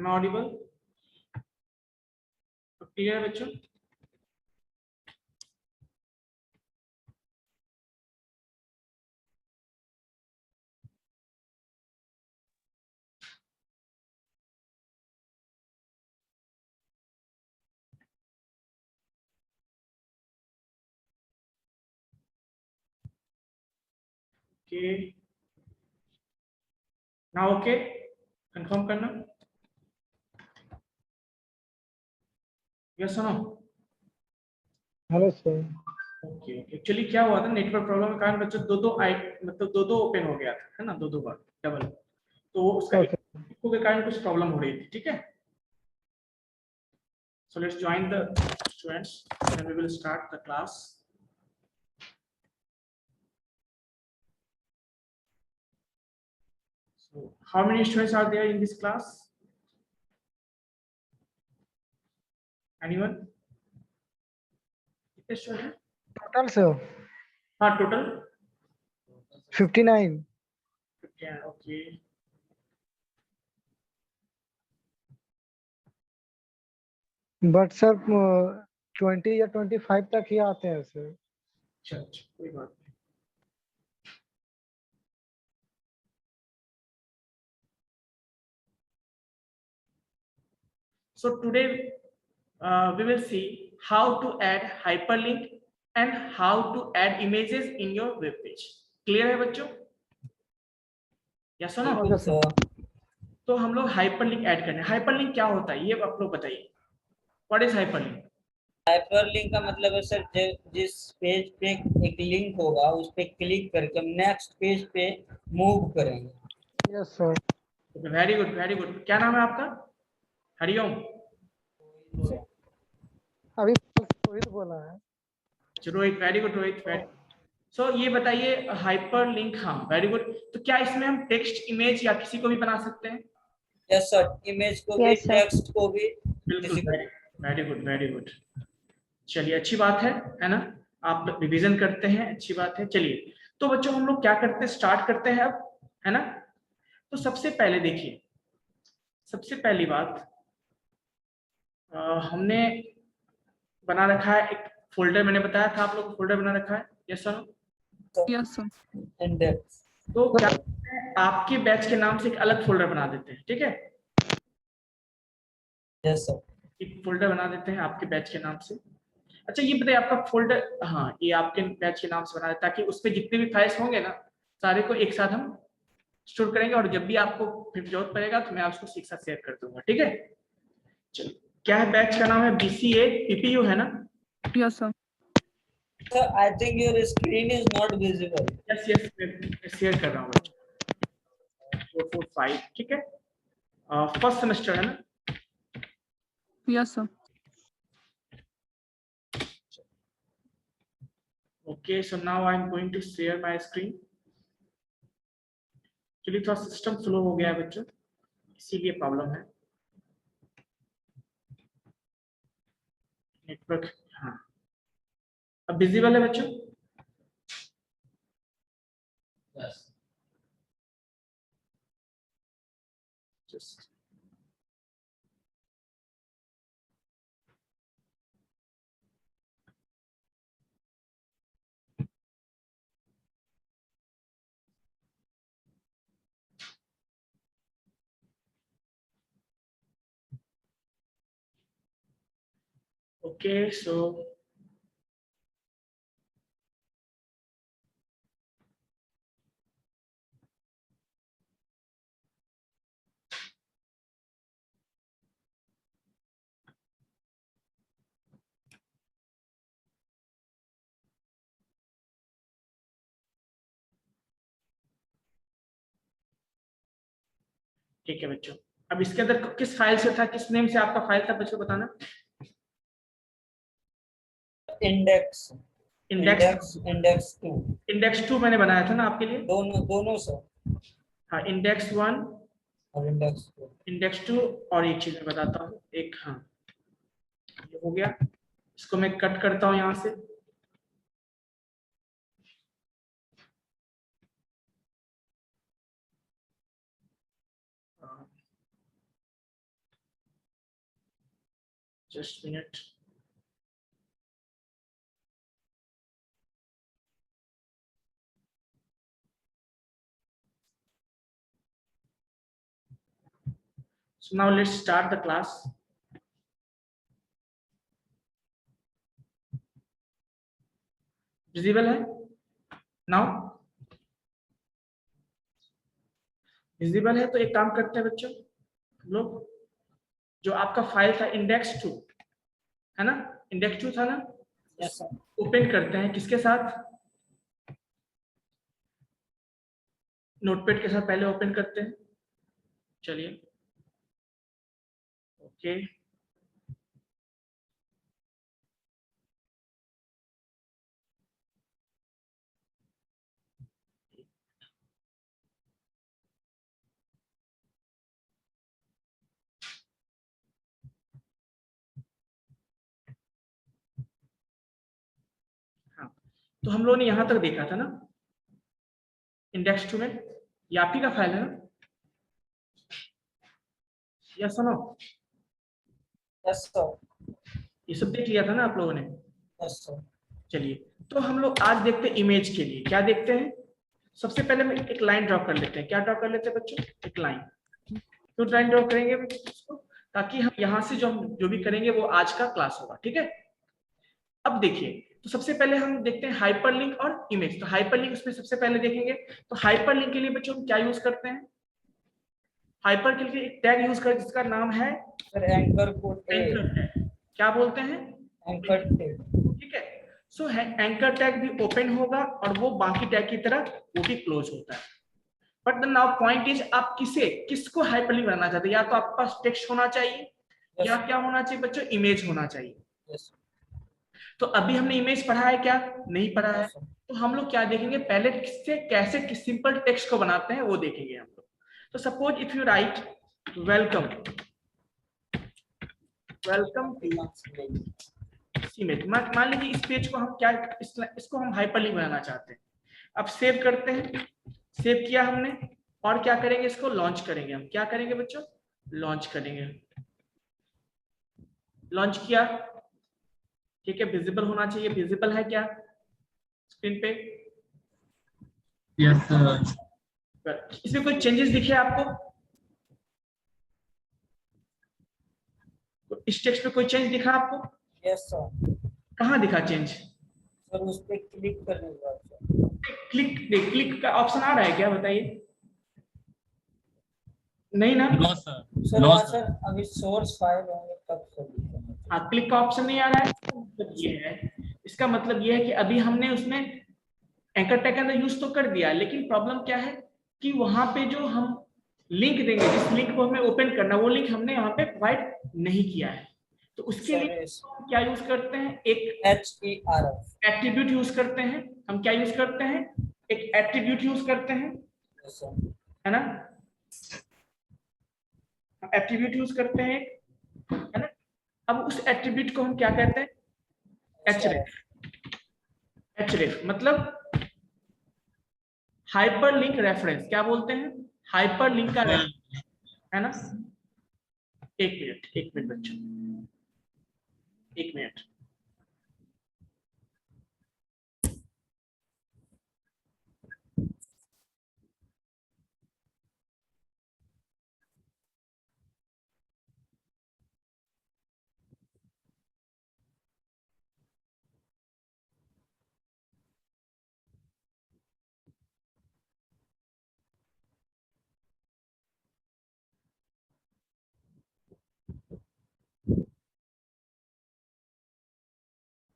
M I audible? Clear है बच्चों? Okay, ना ओके, कंफर्म करना, yes no? Hello sir. Okay okay, actually क्या हुआ था, नेटवर्क प्रॉब्लम के कारण बच्चों मतलब दो ओपन हो गया था, है ना, दो बार डबल, तो उसका ओके इको के कारण कुछ प्रॉब्लम हो रही थी, ठीक है। So let's join the students and we will start the class. So how many students are there in this class? Anyone? कितने स्टूडेंट हैं? टोटल सर हाँ, टोटल 59। ओके। बट सर 20 या 25 तक ही आते हैं सर। अच्छा अच्छा, कोई बात नहीं। So today we will see how to add hyperlink and how to add images in your web page. Clear है बच्चों? Yes no? Okay sir. तो हम लोग हाइपरलिंक ऐड करने, हाइपरलिंक क्या होता है ये आप लोग बताइए, व्हाट इज हाइपरलिंक? हाइपरलिंक का मतलब है सर जिस पेज पे एक लिंक होगा उस पे क्लिक करके हम नेक्स्ट पेज पे मूव करेंगे। Yes sir. Very good very good. क्या नाम है आपका? हरिओम? अभी रोहित बोला है। Rohit, very good Rohit, very. So ये बताइए हाइपरलिंक, हाँ वेरी गुड। तो क्या इसमें हम टेक्स्ट, इमेज या किसी को भी बना सकते हैं? यस सर, इमेज को भी, टेक्स्ट को भी, बिल्कुल, वेरी गुड वेरी गुड। चलिए अच्छी बात है ना, आप रिवीजन करते हैं, अच्छी बात है। चलिए तो बच्चों हम लोग क्या करते हैं, स्टार्ट करते हैं अब, है ना। तो सबसे पहले देखिए, सबसे पहली बात हमने बना रखा है एक फोल्डर, मैंने बताया था आप लोग को फोल्डर बना रखा है, yes sir? Yes sir. Index. तो क्या करते हैं, आपके बैच के नाम से एक अलग फोल्डर बना देते हैं, ठीक है। Yes sir. एक फोल्डर बना देते हैं आपके बैच के नाम से। अच्छा ये बताइए आपका फोल्डर, हाँ ये आपके बैच के नाम से बना है ताकि उस पे जितने भी फाइल्स होंगे ना सारे को एक साथ हम स्टोर करेंगे, और जब भी आपको फिर जरूरत पड़ेगा तो मैं आपको एक साथ शेयर कर दूंगा, ठीक है। चलिए, क्या है बैच का नाम है BCA PPU, है ना? Yes sir. Sir, I think your screen is not visible. Yes yes, मैं शेयर कर रहा हूँ बच्चों। 445, ठीक है। फर्स्ट सेमेस्टर है ना? Yes sir. Okay, so now I am going to share my screen. चलिए थोड़ा सिस्टम स्लो हो गया है बच्चों, इसीलिए प्रॉब्लम है नेटवर्क। हाँ, अब विजिबल है बच्चों? Yes. Just okay, so ठीक है बच्चों। अब इसके अंदर किस फाइल से था, किस नेम से आपका फाइल था बच्चों, बताना। इंडेक्स। Index, index 2। इंडेक्स 2 मैंने बनाया था ना आपके लिए। दोनों सर। हाँ, इंडेक्स 1 और इंडेक्स 2। इंडेक्स 2। और एक चीज मैं बताता हूँ, एक, हाँ ये हो गया, इसको मैं कट करता हूँ यहाँ से। Just minute. So now let's start the class. Visible है नाउ? विजिबल है तो एक काम करते हैं बच्चों, हम लोग जो आपका फाइल था इंडेक्स 2 है ना, इंडेक्स 2 था ना, यस सर। ओपन करते हैं किसके साथ? नोटपैड के साथ पहले ओपन करते हैं। चलिए ओके हाँ, तो हम लोगों ने यहां तक देखा था ना इंडेक्स 2 में, ये आप ही का फाइल है ना? या सुनो, यस सर। ये सब देख लिया था ना आप लोगों ने? Yes sir. चलिए तो हम लोग आज देखते हैं इमेज के लिए क्या देखते हैं। सबसे पहले मैं एक लाइन ड्रॉ कर लेते हैं। क्या ड्रॉ कर लेते हैं बच्चों? एक लाइन। क्यों लाइन ड्रॉ करेंगे बच्चों? ताकि हम यहाँ से हम जो भी करेंगे वो आज का क्लास होगा, ठीक है? अब देखिए, तो सबसे पहले हम देखते हैं हाइपरलिंक और इमेज। तो हाइपरलिंक उसमें सबसे पहले देखेंगे। तो हाइपरलिंक के लिए बच्चों हम क्या यूज करते हैं? हाइपर के लिए एक टैग यूज करते हैं जिसका नाम है sir anchor code anchor tag. क्या बोलते हैं? Anchor tag. ठीक है। सो एंकर टैग भी ओपन होगा और वो बाकी टैग की तरह वो भी क्लोज होता है। बट नाउ पॉइंट इज, आप किसको हाइपरलिंक बनाना चाहते हैं? या तो आपके पास टेक्स्ट होना चाहिए या क्या होना चाहिए बच्चों? इमेज होना चाहिए। यस तो अभी हमने इमेज पढ़ा है क्या? नहीं पढ़ा है। सर। तो हम लोग क्या देखेंगे, पहले किससे कैसे सिंपल टेक्स्ट को बनाते हैं वो देखेंगे हम लोग। तो suppose if you right welcome, welcome image, मान लीजिए इस पेज को हम क्या इसको हम हाइपरलिंक बनाना चाहते हैं। अब सेव करते हैं। सेव किया हमने और क्या करेंगे, इसको लॉन्च करेंगे। हम क्या करेंगे बच्चों? लॉन्च करेंगे। लॉन्च किया, ठीक है, विजिबल होना चाहिए। विजिबल है क्या स्क्रीन पे? Yes sir. इसमें कोई चेंजेस दिखे आपको? इस टेक्स्ट में कोई चेंज दिखा आपको? Yes sir. कहाँ दिखा चेंज? सर उस पे क्लिक करने के बाद सर। क्लिक का ऑप्शन आ रहा है क्या, बताइए? नहीं ना? No sir. सर नो वहाँ सर। सर अभी सोर्स फाइल होंगे तब सर दिखेगा। हाँ, क्लिक का ऑप्शन नहीं आ रहा है। मतलब ये है, इसका मतलब ये है कि अभी हमने उसमें एंकर टैग का यूज तो कर दिया, लेकिन प्रॉब्लम क्या है कि वहां पे जो हम लिंक देंगे, जिस लिंक को हमें ओपन करना, वो लिंक हमने यहाँ पे प्रोवाइड नहीं किया है। तो उसके लिए हम क्या यूज करते हैं? एक HERF। एट्रीब्यूट यूज करते हैं। हम क्या यूज करते हैं? एक एट्रीब्यूट यूज करते हैं, यस सर। है ना? एट्रीब्यूट यूज करते हैं, है ना? अब उस एट्रीब्यूट को हम क्या कहते हैं? एचरेफ। एचरेफ मतलब हाइपरलिंक रेफरेंस। क्या बोलते हैं? हाइपरलिंक का रेफरेंस, है ना? एक मिनट बच्चों, एक मिनट।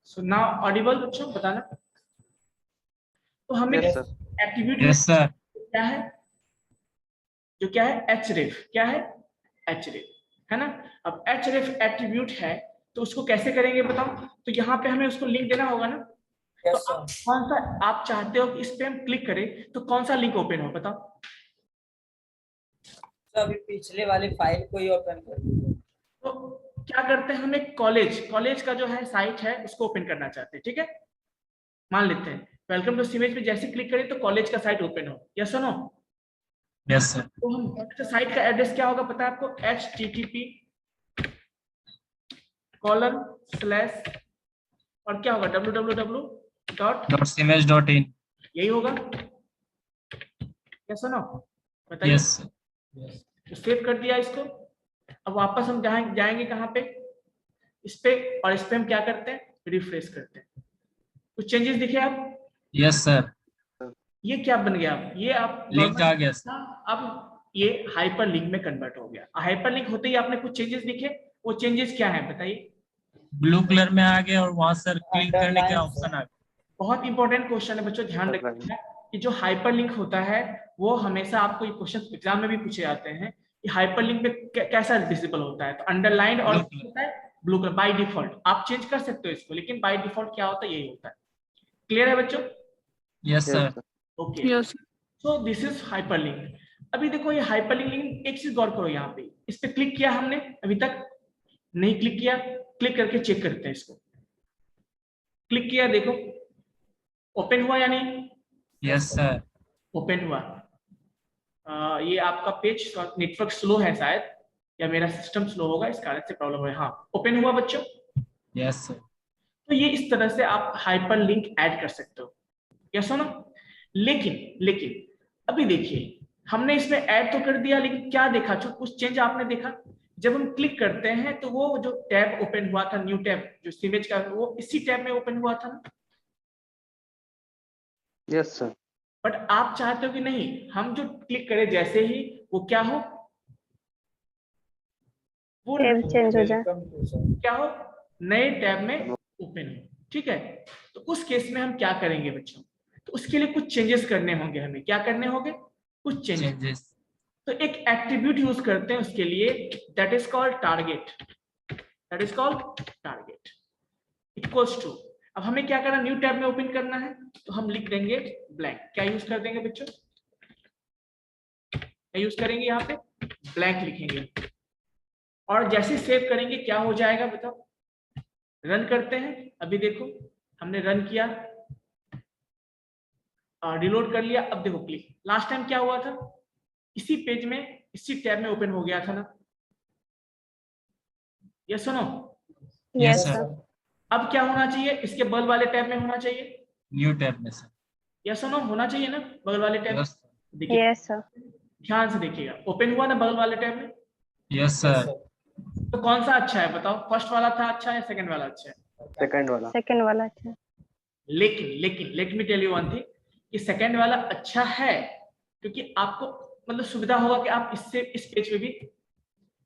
सो नाउ ऑडिबल बच्चों, बताना। तो हमें एट्रीब्यूट यस सर। क्या है? जो क्या है? एचरेफ। क्या है? एचरेफ, है ना? अब एचरेफ एट्रीब्यूट है तो उसको कैसे करेंगे बताओ? तो यहाँ पे हमें उसको लिंक देना होगा ना। तो यस आप सर। कौन सा आप चाहते हो कि इस पे हम क्लिक करें, तो कौन सा लिंक ओपन हो बताओ? तो अभी पिछले वाली फाइल को ही ओपन कर दीजिए। तो क्या करते हैं, हम एक कॉलेज का जो है साइट है उसको ओपन करना चाहते हैं, ठीक है? मान लेते हैं वेलकम टू इमेज पे जैसे क्लिक करें तो कॉलेज का साइट ओपन हो, या सुनो। Yes sir. तो हम साइट का एड्रेस क्या होगा पता है आपको? http :/ और क्या होगा www., यही होगा। क्या सुनो, बताइए। Yes sir. तो सेव कर दिया इसको। अब वापस हम जाएंगे कहाँ पे, इस पे, और इस पे हम क्या करते हैं, रिफ्रेश करते हैं। कुछ चेंजेस दिखे आप? Yes sir. ये क्या बन गया, ये आप लिंक आ गया सर। अब ये हाइपर लिंक में कन्वर्ट हो गया। हाइपर लिंक होते ही आपने कुछ चेंजेस दिखे, वो चेंजेस क्या है बताइए? ब्लू कलर में आ गया और वहां सर क्लिक करने का Underline, ऑप्शन आ गया। बहुत इंपॉर्टेंट क्वेश्चन है बच्चों, ध्यान रखिएगा कि जो हाइपर लिंक होता है वो हमेशा आपको ये क्वेश्चन एग्जाम में भी पूछे जाते हैं कि हाइपर लिंक पे कैसा विजिबल होता है। तो अंडरलाइन और Blue color। होता है ब्लू कलर बाय डिफॉल्ट। आप चेंज कर सकते हो इसको, लेकिन बाय डिफॉल्ट क्या होता है, यही होता है। क्लियर है बच्चों? Yes sir. Okay, Yes. So this is hyper link. अभी देखो ये हाइपर लिंक, एक चीज गौर करो, यहाँ पे इस पे क्लिक किया हमने, अभी तक नहीं क्लिक किया, क्लिक करके चेक करते हैं इसको। क्लिक किया, देखो ओपन हुआ या नहीं? Yes sir. ओपन हुआ। ये आपका पेज नेटवर्क स्लो है शायद, या मेरा सिस्टम स्लो होगा, इस कारण से प्रॉब्लम है। हाँ, ओपन हुआ बच्चों। Yes sir. तो ये इस तरह से आप हाइपर लिंक ऐड कर सकते हो, यस हो ना? लेकिन अभी देखिए, हमने इसमें ऐड तो कर दिया, लेकिन क्या देखा, जो कुछ चेंज आपने देखा? जब हम क्लिक करते हैं तो वो जो टैब ओपन हुआ था, न्यू टैब जो इमेज का, वो इसी टैब में ओपन हुआ था ना? Yes sir. बट आप चाहते हो कि नहीं, हम जो क्लिक करें जैसे ही वो क्या हो, वो टैब चेंज हो जाए। क्या हो, नए टैब में ओपन हो। ठीक है, तो उस केस में हम क्या करेंगे बच्चों? तो उसके लिए कुछ चेंजेस करने होंगे हमें। क्या करने होंगे? कुछ चेंजेस। चेंजेस। तो एक एट्रीब्यूट यूज करते हैं उसके लिए, that is called target. That is called target equals to, अब हमें क्या करना, न्यू टैब में ओपन करना है, तो हम लिख देंगे ब्लैंक। क्या यूज कर देंगे बच्चों? क्या यूज करेंगे? यहाँ पे ब्लैंक लिखेंगे, और जैसे सेव करेंगे क्या हो जाएगा बताओ? रन करते हैं। अभी देखो हमने रन किया, रिलोड कर लिया। अब देखो क्लिक, लास्ट टाइम क्या हुआ था, इसी पेज में इसी टैब में ओपन हो गया था ना? ये सुनो, यस यस सर। सर। अब क्या होना चाहिए, इसके बगल वाले टैब में होना चाहिए। न्यू टैब में सर। या सुनो, होना चाहिए ना बगल वाले टैब? यस। देखिए यस सर। ध्यान से देखिएगा, ओपन हुआ ना बगल वाले टैब में? Yes sir. तो कौन सा अच्छा है बताओ, फर्स्ट वाला था अच्छा है, सेकंड वाला अच्छा है? सेकंड वाला। सेकंड वाला अच्छा। लेकिन let me tell you one thing, कि सेकंड वाला अच्छा है क्योंकि आपको मतलब सुविधा होगा कि आप इससे इस पेज पे भी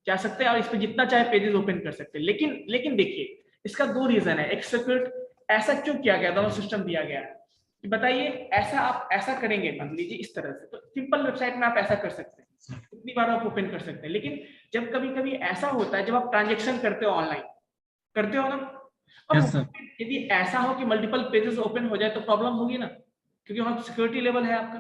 जा सकते हैं और इस पे जितना चाहे पेजेस ओपन कर सकते हैं। लेकिन देखिए, इसका दो रीजन है। एक सिक्योरिटी, ऐसा क्यों किया गया, दोनों सिस्टम दिया गया है कि बताइए, ऐसा आप ऐसा करेंगे, मान लीजिए इस तरह से, तो सिंपल वेबसाइट में आप ऐसा कर सकते हैं, कितनी बार आप ओपन कर सकते हैं। लेकिन जब कभी कभी ऐसा होता है, जब आप ट्रांजेक्शन करते हो ऑनलाइन, करते हो ना, यस अब सर। यदि ऐसा हो कि मल्टीपल पेजेस ओपन हो जाए तो प्रॉब्लम होगी ना, क्योंकि वहां सिक्योरिटी लेवल है आपका।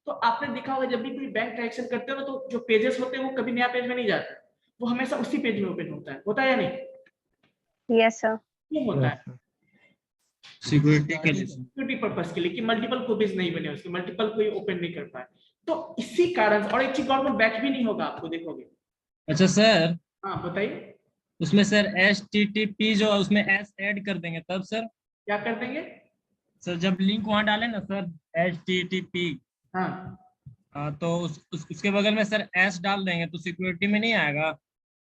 तो आपने देखा होगा जब भी कोई बैंक ट्रांजेक्शन करते हो ना, तो जो पेजेस होते हैं वो कभी नया पेज में नहीं जाते, वो हमेशा उसी पेज में ओपन होता है या नहीं? Yes sir. क्यों होता है? सिक्योरिटी के लिए। सिक्योरिटी पर्पस के लिए, कि मल्टीपल कॉपीज नहीं बने उसके, मल्टीपल कोई ओपन नहीं कर पाए। तो इसी कारण, और एक चीज गवर्नमेंट बैक भी नहीं होगा, आपको देखोगे। अच्छा सर, हाँ बताइए, उसमें सर HTTP जो उसमें S ऐड कर देंगे तब सर? क्या कर देंगे? सर जब लिंक वहां डाले ना सर, HTTP, हाँ, तो उसके बगल में सर S डाल देंगे तो सिक्योरिटी में नहीं आएगा?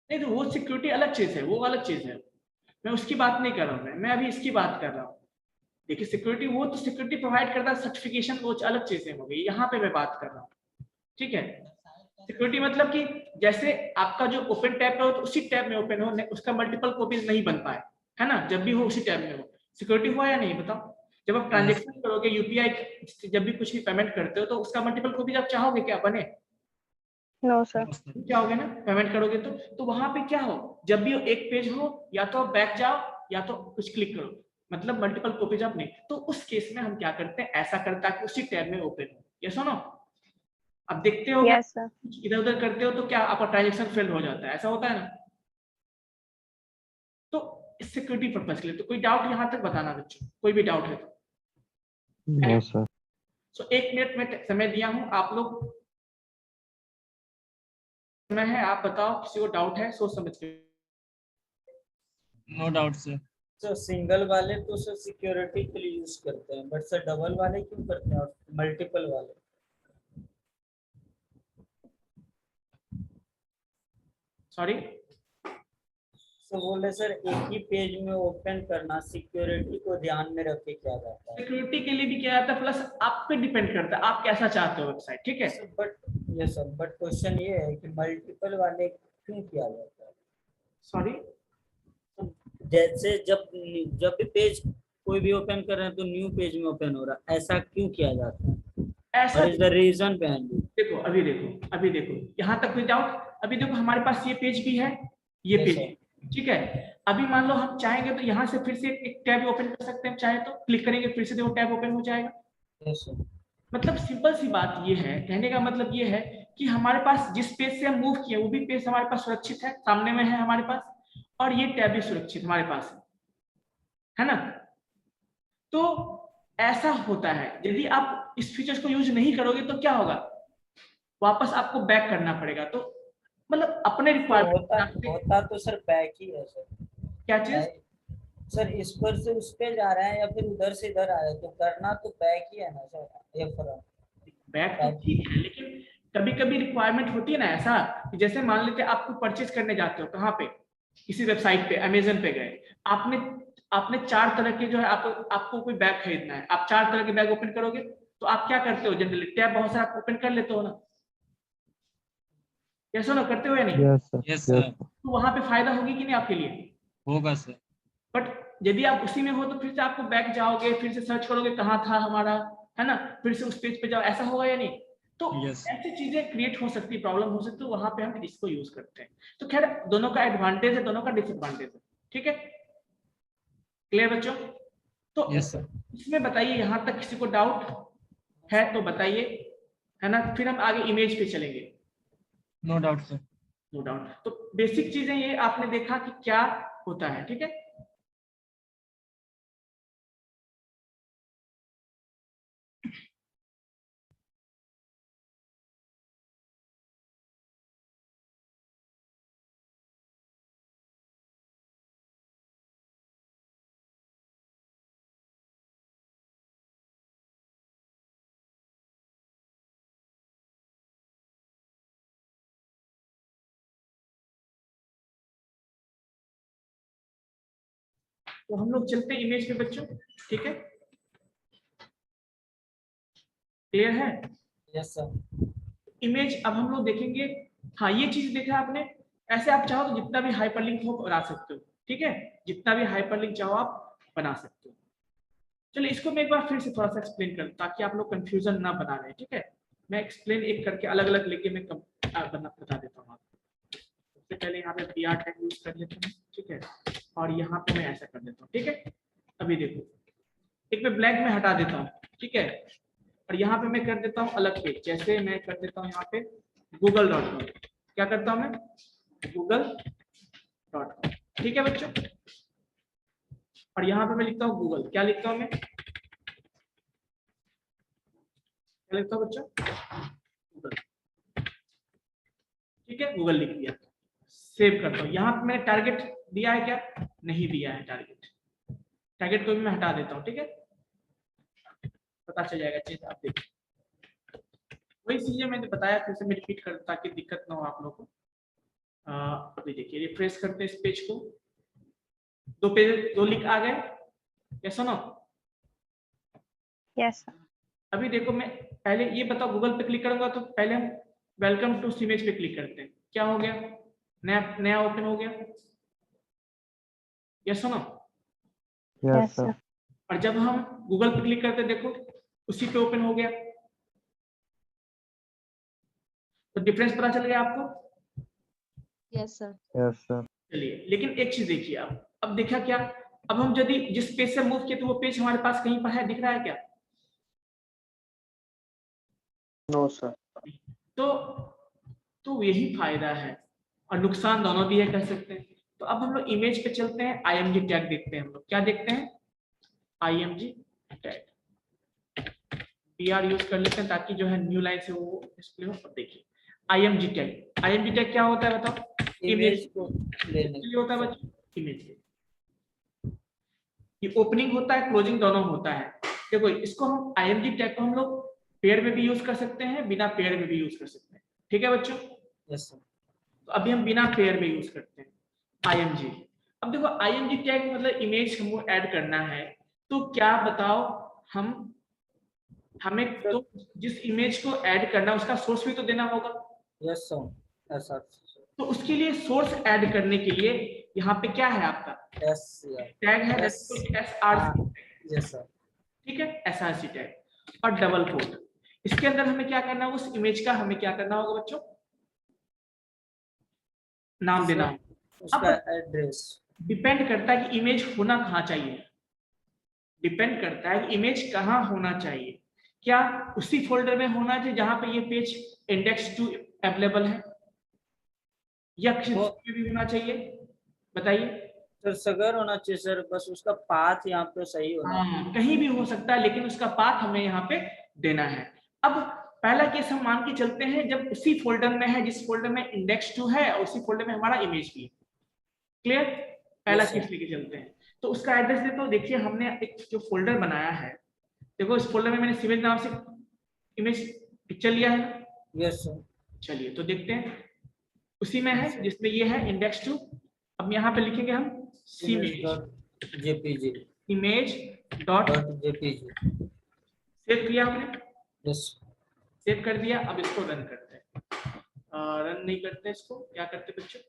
नहीं तो वो सिक्योरिटी अलग चीज है, वो अलग चीज है, मैं उसकी बात नहीं कर रहा हूँ। मैं अभी इसकी बात कर रहा हूँ। देखिए सिक्योरिटी, वो तो सिक्योरिटी प्रोवाइड करता है, सर्टिफिकेशन वो अलग चीजें हो गई, यहाँ पे मैं बात कर रहा हूँ। ठीक है, सिक्योरिटी मतलब कि जैसे आपका जो ओपन टैब में हो तो उसी टैब में ओपन हो, उसका मल्टीपल कॉपीज नहीं बन पाए, है ना? जब भी हो उसी टैब में हो। सिक्योरिटी हुआ या नहीं बताओ? जब आप ट्रांजेक्शन करोगे, यूपीआई जब भी कुछ भी पेमेंट करते हो, तो उसका मल्टीपल कॉपीज आप चाहोगे क्या बने? No sir. चाहोगे ना, पेमेंट करोगे तो वहां पे क्या हो, जब भी एक पेज हो, या तो आप बैक जाओ या तो कुछ क्लिक करो, मतलब मल्टीपल कॉपीज आप नहीं। तो उस केस में हम क्या करते हैं, ऐसा करता है कि उसी टैब में ओपन हो। ये सुनो, अब देखते हो यस सर। इधर उधर करते हो तो क्या आपका ट्रांजेक्शन फेल हो जाता है, ऐसा होता है ना? तो सिक्योरिटी पर्पज के लिए। तो कोई डाउट यहाँ तक बताना बच्चों, कोई भी डाउट है तो? No sir. सो 1 मिनट में समय दिया हूँ, आप लोग समय है, आप बताओ, किसी को डाउट है सोच समझ के। No doubt sir. तो सिंगल वाले तो सर सिक्योरिटी के लिए यूज करते हैं, बट सर डबल वाले क्यों करते हैं और मल्टीपल वाले? सॉरी, तो बोले सर एक ही पेज में ओपन करना सिक्योरिटी को ध्यान में रख के किया जाता है। सिक्योरिटी के लिए भी किया जाता है, प्लस आप पे डिपेंड करता है आप कैसा चाहते हो वेबसाइट, ठीक है। But yes sir, but question ये है कि मल्टीपल वाले क्यों किया जाता है? सॉरी, जैसे जब जब भी पेज कोई भी ओपन कर रहे हैं तो न्यू पेज में ओपन हो रहा है, ऐसा क्यों किया जाता है? ऐसा What is the reason behind it? देखो, अभी देखो यहाँ तक कोई डाउट? अभी देखो हमारे पास ये पेज भी है, ये Yes, पेज sir. है, ठीक है। अभी मान लो हम चाहेंगे तो यहाँ से फिर से एक टैब ओपन कर सकते हैं, चाहे तो क्लिक करेंगे फिर से वो टैब ओपन हो जाएगा। Yes, sir. मतलब सिंपल सी बात ये है, कहने का मतलब ये है कि हमारे पास जिस पेज से हम मूव किए वो भी पेज हमारे पास सुरक्षित है, सामने में है हमारे पास, और ये टैब भी सुरक्षित हमारे पास है ना। तो ऐसा होता है, यदि आप इस फीचर्स को यूज नहीं करोगे तो क्या होगा, वापस आपको बैक करना पड़ेगा। तो मतलब अपने रिक्वायरमेंट होता तो सर बैक ही है सर। क्या चीज? सर इस पर से उस पे जा रहा है या फिर उधर से इधर आ रहा है, तो करना तो बैक ही है ना सर। ये फर्क बैक तो ठीक है, लेकिन कभी कभी रिक्वायरमेंट होती है ना ऐसा कि जैसे मान लेते आपको परचेज करने जाते हो, कहाँ पे, किसी वेबसाइट पे, अमेजन पे गए, आपने 4 तरह के जो है आपको कोई बैग खरीदना है, आप 4 तरह के बैग ओपन करोगे तो आप क्या करते हो, जनरली टैब बहुत सारा ओपन कर लेते हो ना, कैसे ना करते हो या नहीं? Yes sir. तो वहां पे फायदा होगी कि नहीं आपके लिए? होगा सर। बट यदि आप उसी में हो तो फिर से आपको बैक जाओगे, फिर से सर्च करोगे कहाँ था हमारा, है ना, फिर से उस पेज पे जाओ, ऐसा होगा या नहीं? तो Yes. ऐसी चीजें क्रिएट हो सकती है, प्रॉब्लम हो सकती है, वहां पे हम इसको यूज करते हैं। तो खैर दोनों का एडवांटेज है, दोनों का डिसएडवांटेज है, ठीक है। क्लियर बच्चों? तो यस सर। इसमें बताइए, यहाँ तक किसी को डाउट है तो बताइए, है ना, फिर हम आगे इमेज पे चलेंगे। No doubt sir. No doubt. तो बेसिक चीजें ये आपने देखा कि क्या होता है, ठीक है। तो हम लोग चलते हैं इमेज पे बच्चों, ठीक है। क्लियर है? Yes sir. इमेज अब हम लोग देखेंगे। हाँ, ये चीज देखा आपने, ऐसे आप चाहो तो जितना भी हाइपरलिंक हो बना सकते हो, ठीक है, जितना भी हाइपरलिंक चाहो आप बना सकते हो। चलिए इसको मैं एक बार फिर से थोड़ा सा एक्सप्लेन कर, ताकि आप लोग कंफ्यूजन ना बना रहे, ठीक है। मैं एक्सप्लेन एक करके अलग अलग लेके मैं बता देता हूँ आपको। सबसे पहले यहाँ पे PR टैग यूज कर लेता हूँ, ठीक है, और यहाँ पे मैं ऐसा कर देता हूँ, ठीक है। अभी देखो, एक मैं ब्लैक में हटा देता हूँ, ठीक है, और यहाँ पे मैं कर देता हूँ अलग पेज, जैसे मैं कर देता हूँ यहाँ पे google.com, क्या करता हूँ मैं, google.com, ठीक है बच्चों। और यहाँ पे मैं लिखता हूँ गूगल, क्या लिखता हूँ मैं, क्या लिखता हूँ बच्चों, गूगल, ठीक है, गूगल लिख दिया। सेव करता हूँ। यहाँ पे मैंने टारगेट दिया है क्या, नहीं दिया है टारगेट, टारगेट को भी मैं हटा देता हूँ, ठीक है, पता चल जाएगा चीज, आप देखिए वही चीजें मैंने बताया, फिर से मैं रिपीट कर ताकि दिक्कत ना हो आप लोगों को। अभी देखिए, रिफ्रेश करते हैं इस पेज को, 2 पेज 2 लिंक आ गए, यस नो? Yes sir. अभी देखो, मैं पहले ये बताओ, गूगल पे क्लिक करूंगा तो पहले हम वेलकम टू इमेज पे क्लिक करते हैं, क्या हो गया, नया ओपन हो गया, यस नो? Yes sir. और जब हम गूगल पे क्लिक करते हैं, देखो उसी पे ओपन हो गया, तो डिफरेंस पता चल गया आपको? Yes sir. चलिए, लेकिन एक चीज देखिए, अब देखा क्या, अब हम यदि जिस पेज से मूव किए तो वो पेज हमारे पास कहीं पर है, दिख रहा है क्या? No sir. तो यही फायदा है, और नुकसान दोनों भी है कह सकते हैं। तो अब हम लोग इमेज पे चलते हैं, IMG टैग देखते हैं, हम लोग क्या देखते हैं, IMG टैग, PR यूज कर लेते हैं ताकि जो है न्यू लाइन से वो डिस्प्ले हो। देखिए IMG टैग क्या होता है बताओ? इमेज को लेने के लिए होता है बच्चों, इमेज के। ये ओपनिंग होता है, क्लोजिंग दोनों होता है। देखो इसको हम img टैग को हम लोग पेयर में भी यूज कर सकते हैं, बिना पेयर में भी यूज कर सकते हैं। ठीक है बच्चों, यस सर। तो अभी हम बिना पेयर में यूज करते हैं img। अब देखो img टैग मतलब इमेज हमको ऐड करना है, तो क्या बताओ, हमें तो जिस इमेज को ऐड करना उसका सोर्स भी तो देना होगा। Yes sir. Yes sir. तो उसके लिए सोर्स ऐड करने के लिए यहाँ पे क्या है आपका यस टैग है Yes. src, yes sir. ठीक है, src टैग और डबल कोट। इसके अंदर हमें क्या करना है, उस इमेज का हमें क्या करना होगा बच्चों, नाम देना होगा। उसका एड्रेस डिपेंड करता है कि इमेज होना कहाँ चाहिए, डिपेंड करता है कि इमेज कहाँ होना चाहिए। क्या उसी फोल्डर में होना चाहिए जहां पे ये पेज इंडेक्स 2 अवेलेबल है, या किसी दूसरे में भी होना चाहिए, बताइए। सर सगर होना चाहिए सर, बस उसका पाथ यहाँ पे सही होना चाहिए। हाँ, कहीं भी हो सकता है, लेकिन उसका पाथ हमें यहाँ पे देना है। अब पहला केस हम मान के चलते हैं जब उसी फोल्डर में है जिस फोल्डर में इंडेक्स 2 है और उसी फोल्डर में हमारा इमेज भी है। क्लियर, पहला केस लेके चलते हैं। तो उसका एड्रेस देता हूँ। देखिए हमने एक जो फोल्डर बनाया है, देखो इस फोल्डर में मैंने सिविल नाम से इमेज पिक्चर लिया है। Yes sir. चलिए तो देखते हैं, उसी में है जिसमें ये है इंडेक्स 2। अब यहाँ पे लिखेंगे हम JPG image dot JPG. Save किया हमने, यस सेव कर दिया। अब इसको रन करते हैं, रन नहीं करते इसको, क्या करते बच्चों,